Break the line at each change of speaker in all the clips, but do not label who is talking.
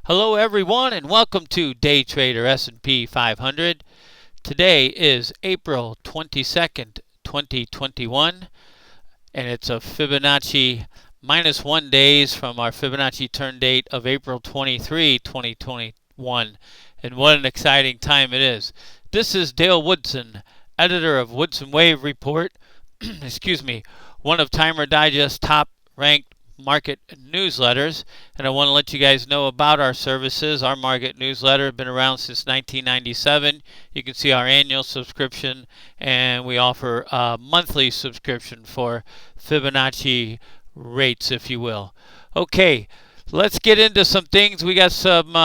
Hello everyone and welcome to Day Trader S&P 500. Today is April 22nd, 2021 and it's a Fibonacci -1 days from our Fibonacci turn date of April 23, 2021. And what an exciting time it is. This is Dale Woodson, editor of Woodson Wave Report, excuse me, one of Timer Digest's top ranked market newsletters, and I want to let you guys know about our services. Our market newsletter has been around since 1997. You can see our annual subscription, and we offer a monthly subscription for Fibonacci rates, if you will. Okay, let's get into some things. We got some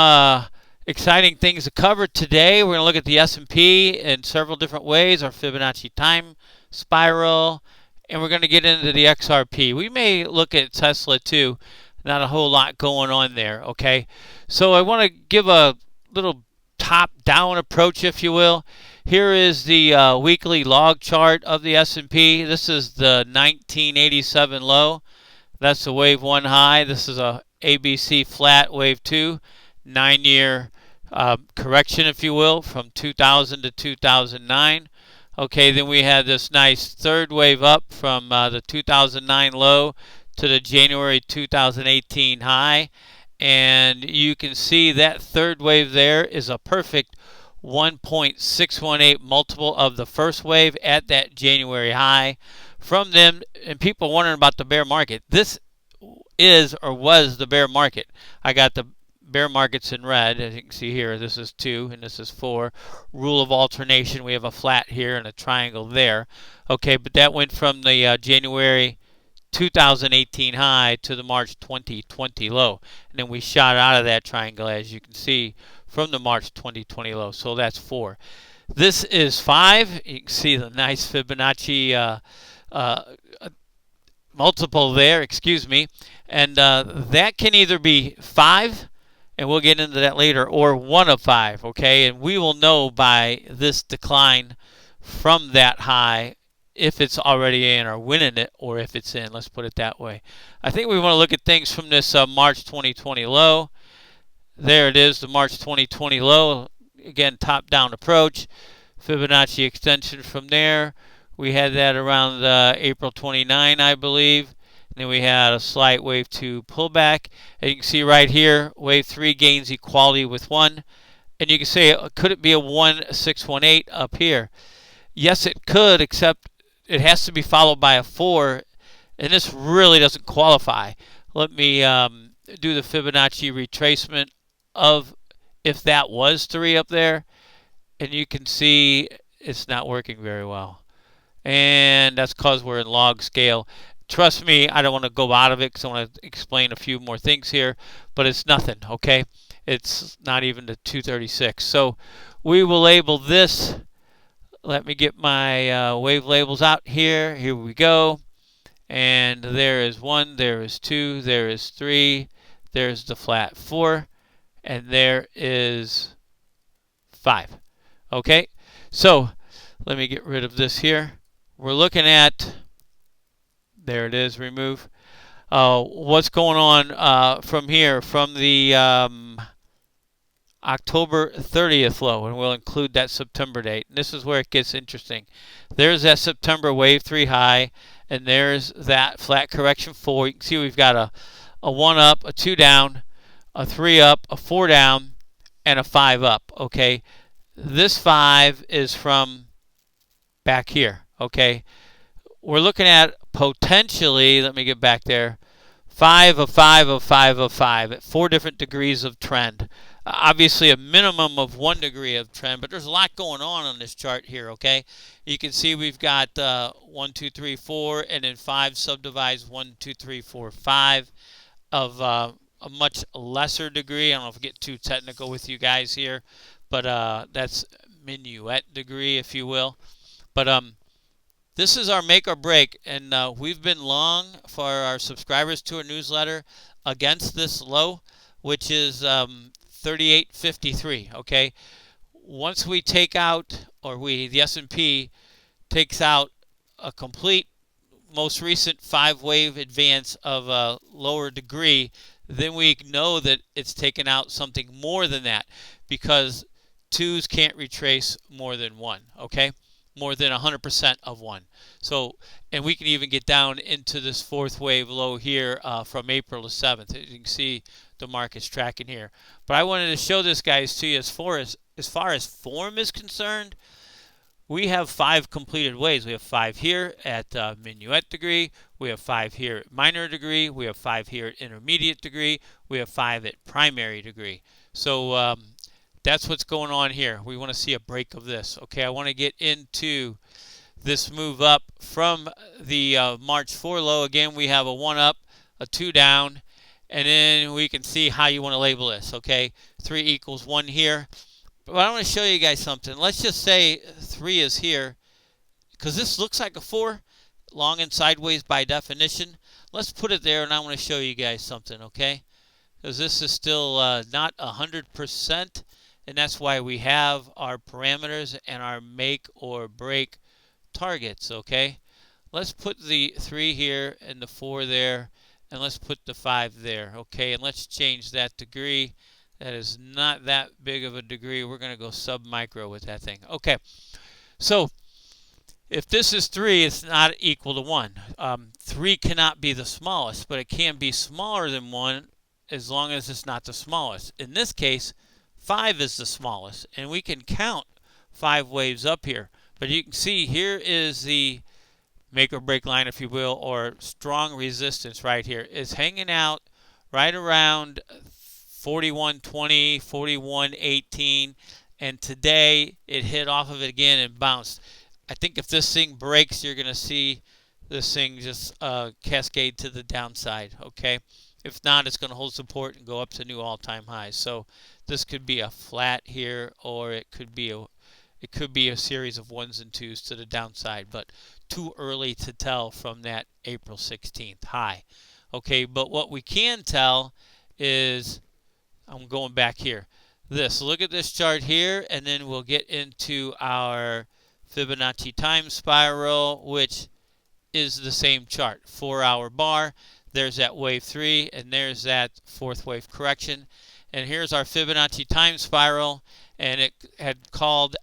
exciting things to cover today. We're going to look at the S&P in several different ways, our Fibonacci Time Spiral, and we're going to get into the XRP. We may look at Tesla too. Not a whole lot going on there, okay? So I want to give a little top-down approach, if you will. Here is the weekly log chart of the S&P. This is the 1987 low. That's the wave 1 high. This is a ABC flat wave 2, 9-year correction, if you will, from 2000 to 2009. Okay, then we had this nice third wave up from the 2009 low to the January 2018 high. And you can see that third wave there is a perfect 1.618 multiple of the first wave at that January high. From them, and people wondering about the bear market, this is or was the bear market. I got the bear markets in red, as you can see here. This is 2 and this is 4. Rule of alternation, we have a flat here and a triangle there. Okay, but that went from the January 2018 high to the March 2020 low. And then we shot out of that triangle, as you can see, from the March 2020 low. So that's 4. This is 5. You can see the nice Fibonacci multiple there, excuse me. And that can either be 5, and we'll get into that later, or 1 of 5, okay? And we will know by this decline from that high if it's already in or when in it, or if it's in. Let's put it that way. I think we want to look at things from this March 2020 low. There it is, the March 2020 low. Again, top-down approach. Fibonacci extension from there. We had that around April 29, I believe. Then we had a slight wave 2 pullback. And you can see right here, wave 3 gains equality with 1. And you can say, could it be a 1618 up here? Yes, it could, except it has to be followed by a 4. And this really doesn't qualify. Let me do the Fibonacci retracement of if that was 3 up there. And you can see it's not working very well. And that's because we're in log scale. Trust me, I don't want to go out of it because I want to explain a few more things here, but it's nothing, okay? It's not even the 236. So we will label this. Let me get my wave labels out here. Here we go. And there is 1, there is 2, there is 3, there's the flat 4, and there is 5. Okay? So let me get rid of this here. We're looking at, there it is, remove. What's going on from here, from the October 30th low, and we'll include that September date. And this is where it gets interesting. There's that September wave 3 high, and there's that flat correction 4. You can see we've got a 1 up, a 2 down, a 3 up, a 4 down, and a 5 up. Okay, this 5 is from back here. Okay, we're looking at potentially, let me get back there, 5 of 5 of 5 of 5 at 4 different degrees of trend. Obviously a minimum of 1 degree of trend, but there's a lot going on this chart here, okay? You can see we've got 1, 2, 3, 4, and then 5 subdivides 1, 2, 3, 4, 5 of a much lesser degree. I don't know if I get too technical with you guys here, but that's minuet degree, if you will. But this is our make or break, and we've been long for our subscribers to our newsletter against this low, which is 38.53. Okay, once we take out, or the S&P takes out a complete most recent 5 wave advance of a lower degree, then we know that it's taken out something more than that, because 2s can't retrace more than 1, okay? More than 100% of 1. So, and we can even get down into this 4th wave low here from April the 7th. As you can see, the market's tracking here. But I wanted to show this, guys, to you as far as form is concerned. We have 5 completed waves. We have 5 here at minuet degree. We have 5 here at minor degree. We have 5 here at intermediate degree. We have 5 at primary degree. So that's what's going on here. We want to see a break of this. Okay, I want to get into this move up from the March 4 low. Again, we have a 1 up, a 2 down, and then we can see how you want to label this. Okay, 3 equals 1 here. But I want to show you guys something. Let's just say 3 is here, because this looks like a 4, long and sideways by definition. Let's put it there, and I want to show you guys something, okay? Because this is still not 100%, and that's why we have our parameters and our make or break targets, okay? Let's put the 3 here and the 4 there, and let's put the 5 there, okay? And let's change that degree. That is not that big of a degree. We're going to go sub-micro with that thing. Okay, so if this is 3, it's not equal to 1. 3 cannot be the smallest, but it can be smaller than 1 as long as it's not the smallest. In this case, 5 is the smallest, and we can count 5 waves up here. But you can see here is the make or break line, if you will, or strong resistance right here. It's hanging out right around 41.20, 41.18, and today it hit off of it again and bounced. I think if this thing breaks, you're going to see this thing just cascade to the downside, okay? If not, it's going to hold support and go up to new all-time highs. So this could be a flat here, or it could be a series of 1s and 2s to the downside, but too early to tell from that April 16th high. Okay, but what we can tell is, I'm going back here. Look at this chart here, and then we'll get into our Fibonacci Time Spiral, which is the same chart. 4-hour bar. There's that wave 3, and there's that 4th wave correction. And here's our Fibonacci Time Spiral, and it had called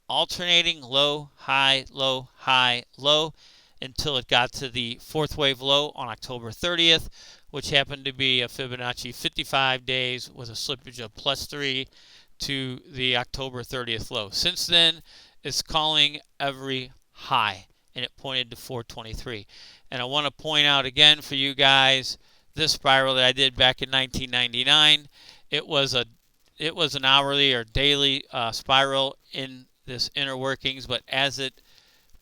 alternating low, high, low, high, low, until it got to the 4th wave low on October 30th, which happened to be a Fibonacci 55 days with a slippage of +3 to the October 30th low. Since then, it's calling every high, and it pointed to 423. And I want to point out again for you guys this spiral that I did back in 1999. It was an hourly or daily spiral in this inner workings, but as it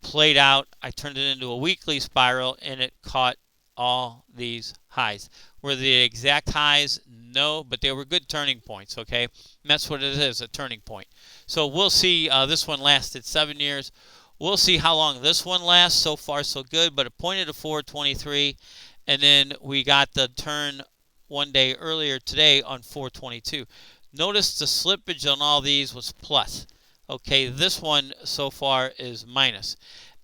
played out, I turned it into a weekly spiral, and it caught all these highs. Were the exact highs? No, but they were good turning points, okay? And that's what it is, a turning point. So we'll see. This one lasted 7 years. We'll see how long this one lasts. So far, so good, but it pointed to 423, and then we got the turn one day earlier today on 422. Notice the slippage on all these was plus. Okay, this one so far is minus.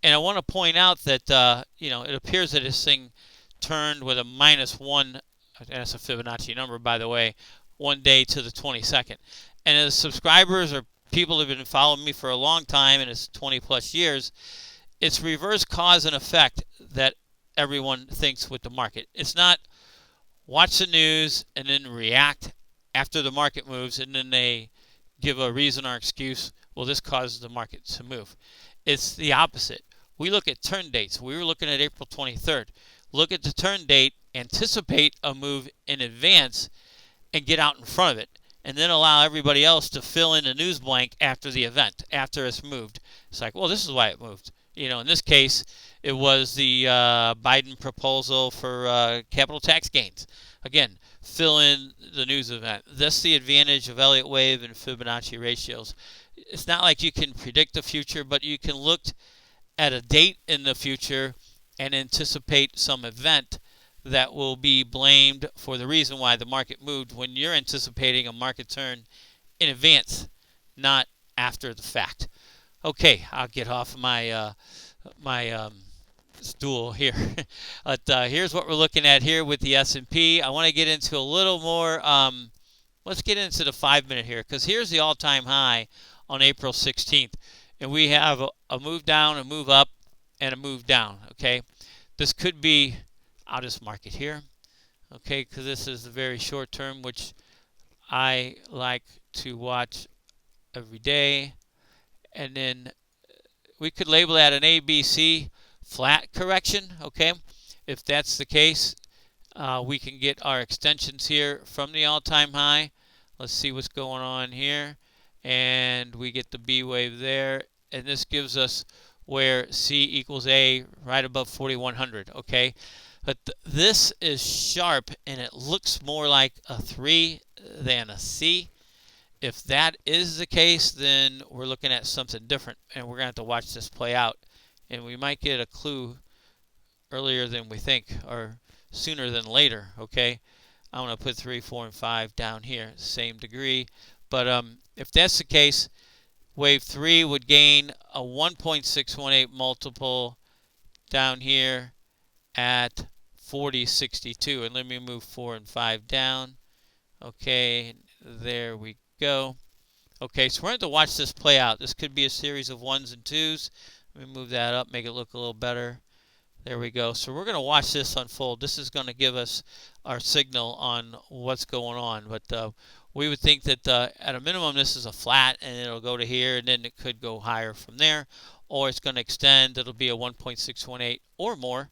And I want to point out that, it appears that this thing turned with a -1, and that's a Fibonacci number, by the way, one day to the 22nd. And as subscribers or people who have been following me for a long time, and it's 20 plus years, it's reverse cause and effect that everyone thinks with the market. It's not watch the news and then react after the market moves, and then they give a reason or excuse, well, this causes the market to move. It's the opposite. We look at turn dates. We were looking at April 23rd. Look at the turn date, anticipate a move in advance, and get out in front of it, and then allow everybody else to fill in the news blank after the event, after it's moved. It's like, well, this is why it moved. In this case, it was the Biden proposal for capital tax gains. Again, fill in the news event. That's the advantage of Elliott Wave and Fibonacci ratios. It's not like you can predict the future, but you can look at a date in the future and anticipate some event that will be blamed for the reason why the market moved when you're anticipating a market turn in advance, not after the fact. Okay, I'll get off my stool here. But here's what we're looking at here with the S&P. I want to get into a little more. Let's get into the 5-minute here, because here's the all-time high on April 16th. And we have a move down, a move up, and a move down. Okay, this could be, I'll just mark it here. Okay, because this is the very short term, which I like to watch every day. And then we could label that an ABC flat correction. Okay, if that's the case, we can get our extensions here from the all-time high. Let's see what's going on here. And we get the B wave there. And this gives us where C equals A right above 4,100. Okay, but this is sharp, and it looks more like a 3 than a C. If that is the case, then we're looking at something different, and we're going to have to watch this play out. And we might get a clue earlier than we think, or sooner than later. Okay, I'm going to put 3, 4, and 5 down here, same degree. But if that's the case, wave 3 would gain a 1.618 multiple down here at 40.62. And let me move 4 and 5 down. Okay, there we go. Okay, so we're going to watch this play out. This could be a series of 1s and 2s. Let me move that up, make it look a little better. There we go. So we're going to watch this unfold. This is going to give us our signal on what's going on. But we would think that at a minimum this is a flat, and it'll go to here, and then it could go higher from there. Or it's going to extend. It'll be a 1.618 or more.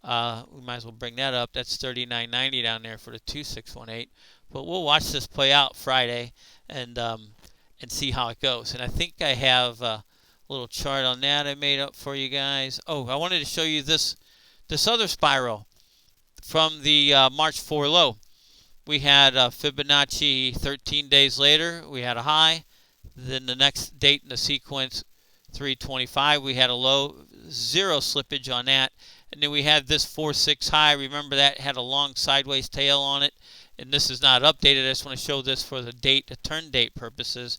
We might as well bring that up. That's 39.90 down there for the 2618. But we'll watch this play out Friday and see how it goes. And I think I have a little chart on that I made up for you guys. Oh, I wanted to show you this other spiral from the March 4 low. We had Fibonacci 13 days later. We had a high. Then the next date in the sequence, 325, we had a low. Zero slippage on that. And then we had this 4-6 high. Remember that had a long sideways tail on it. And this is not updated. I just want to show this for the turn date purposes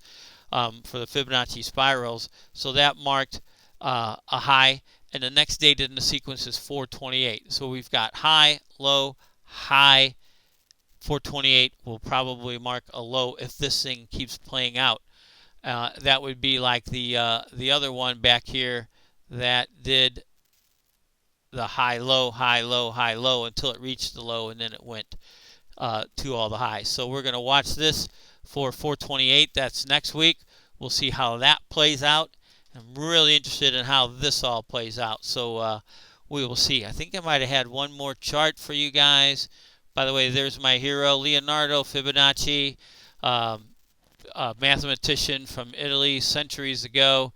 for the Fibonacci spirals. So that marked a high. And the next date in the sequence is 428. So we've got high, low, high. 428 will probably mark a low if this thing keeps playing out. That would be like the other one back here that did the high, low, high, low, high, low until it reached the low, and then it went to all the highs. So we're going to watch this for 428. That's next week. We'll see how that plays out. I'm really interested in how this all plays out. So we will see. I think I might have had one more chart for you guys. By the way, there's my hero, Leonardo Fibonacci, a mathematician from Italy centuries ago.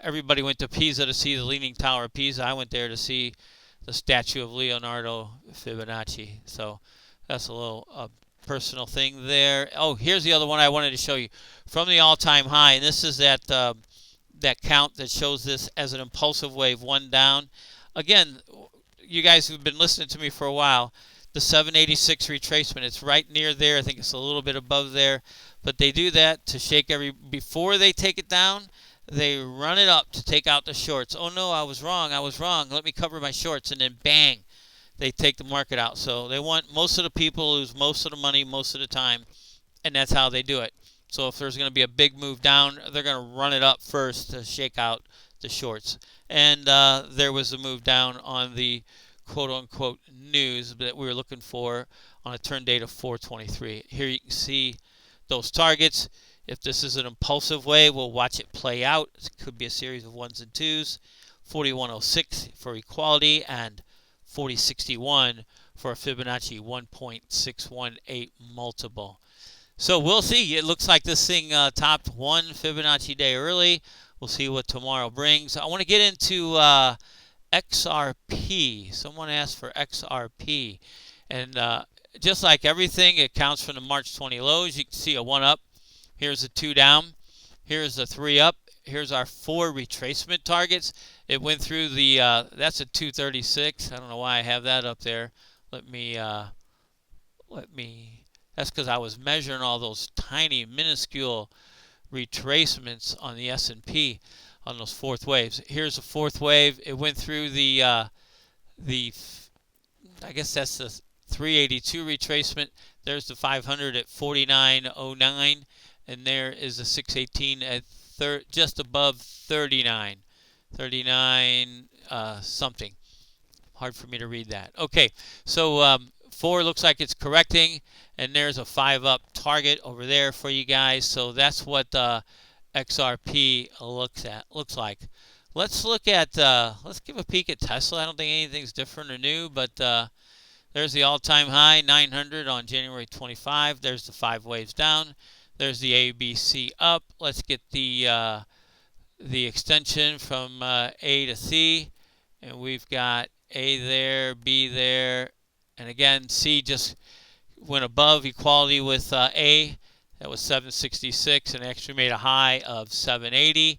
Everybody went to Pisa to see the Leaning Tower of Pisa. I went there to see the statue of Leonardo Fibonacci. So that's a little personal thing there. Oh, here's the other one I wanted to show you from the all-time high. And this is that count that shows this as an impulsive wave, 1 down. Again, you guys who've been listening to me for a while, the 786 retracement, it's right near there. I think it's a little bit above there. But they do that to shake before they take it down. They run it up to take out the shorts. Oh, no, I was wrong. Let me cover my shorts. And then, bang, they take the market out. So they want most of the people lose most of the money most of the time, and that's how they do it. So if there's going to be a big move down, they're going to run it up first to shake out the shorts. And there was a move down on the quote-unquote news that we were looking for on a turn date of 423. Here you can see those targets. If this is an impulsive wave, we'll watch it play out. It could be a series of 1s and 2s. 4106 for equality and 4061 for a Fibonacci 1.618 multiple. So we'll see. It looks like this thing topped one Fibonacci day early. We'll see what tomorrow brings. I want to get into XRP. Someone asked for XRP. And just like everything, it counts from the March 20 lows. You can see a 1 up. Here's a 2 down. Here's a 3 up. Here's our 4 retracement targets. It went through the, that's a 236. I don't know why I have that up there. Let me, that's because I was measuring all those tiny, minuscule retracements on the S&P. on those fourth waves. Here's a fourth wave. It went through the I guess that's the 382 retracement. There's the 500 at 49.09, and there is the 618 at just above 39 something. Hard for me to read that. Okay, so 4 looks like it's correcting, and there's a 5 up target over there for you guys. So that's what XRP looks like. Let's look at let's give a peek at Tesla. I don't think anything's different or new, but there's the all-time high 900 on January 25. There's the 5 waves down. There's the ABC up. Let's get the extension from A to C, and we've got A there, B there, and again C just went above equality with A. That was 766 and actually made a high of 780.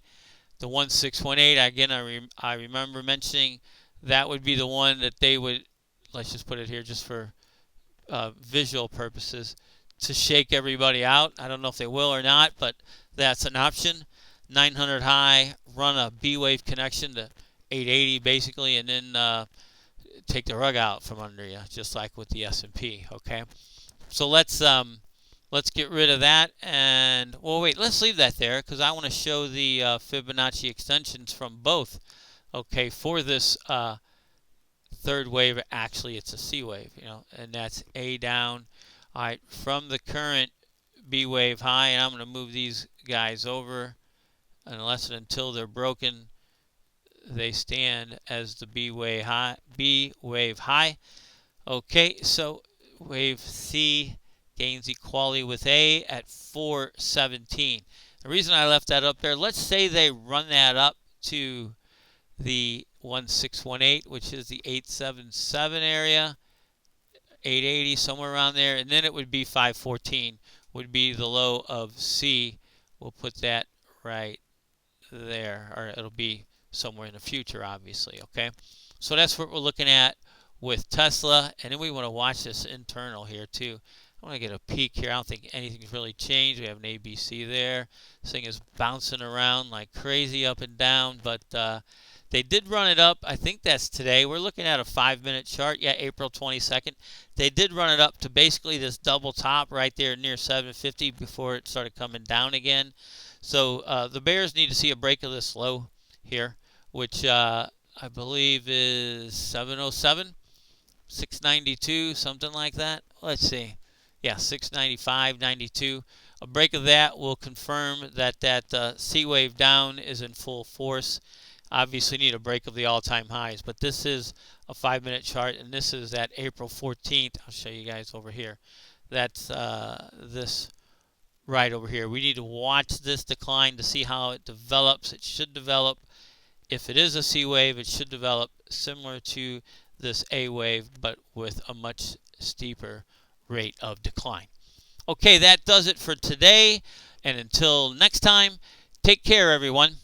The 1618, again, I remember mentioning that would be the one that they would, let's just put it here just for visual purposes, to shake everybody out. I don't know if they will or not, but that's an option. 900 high, run a B wave connection to 880 basically, and then take the rug out from under you, just like with the S&P. Okay, so let's get rid of that, and well, wait, let's leave that there because I want to show the Fibonacci extensions from both. Okay, for this third wave, actually it's a C wave, and that's A down. All right, from the current B wave high, and I'm going to move these guys over. Unless and until they're broken, they stand as the B wave high. Okay, so wave C gains equality with A at 417. The reason I left that up there, let's say they run that up to the 1618, which is the 877 area, 880, somewhere around there, and then it would be 514, would be the low of C. We'll put that right there, or it'll be somewhere in the future, obviously. Okay, so that's what we're looking at with Tesla, and then we want to watch this internal here too. I want to get a peek here. I don't think anything's really changed. We have an ABC there. This thing is bouncing around like crazy up and down, but they did run it up. I think that's today. We're looking at a 5-minute chart. Yeah, April 22nd. They did run it up to basically this double top right there near 750 before it started coming down again. So the bears need to see a break of this low here, which I believe is 707, 692, something like that. Let's see. Yeah, 695.92. A break of that will confirm that C wave down is in full force. Obviously need a break of the all-time highs, but this is a 5-minute chart, and this is at April 14th. I'll show you guys over here. That's this right over here. We need to watch this decline to see how it develops. It should develop, if it is a C wave, it should develop similar to this A wave, but with a much steeper rate of decline. Okay, that does it for today, and until next time, take care, everyone.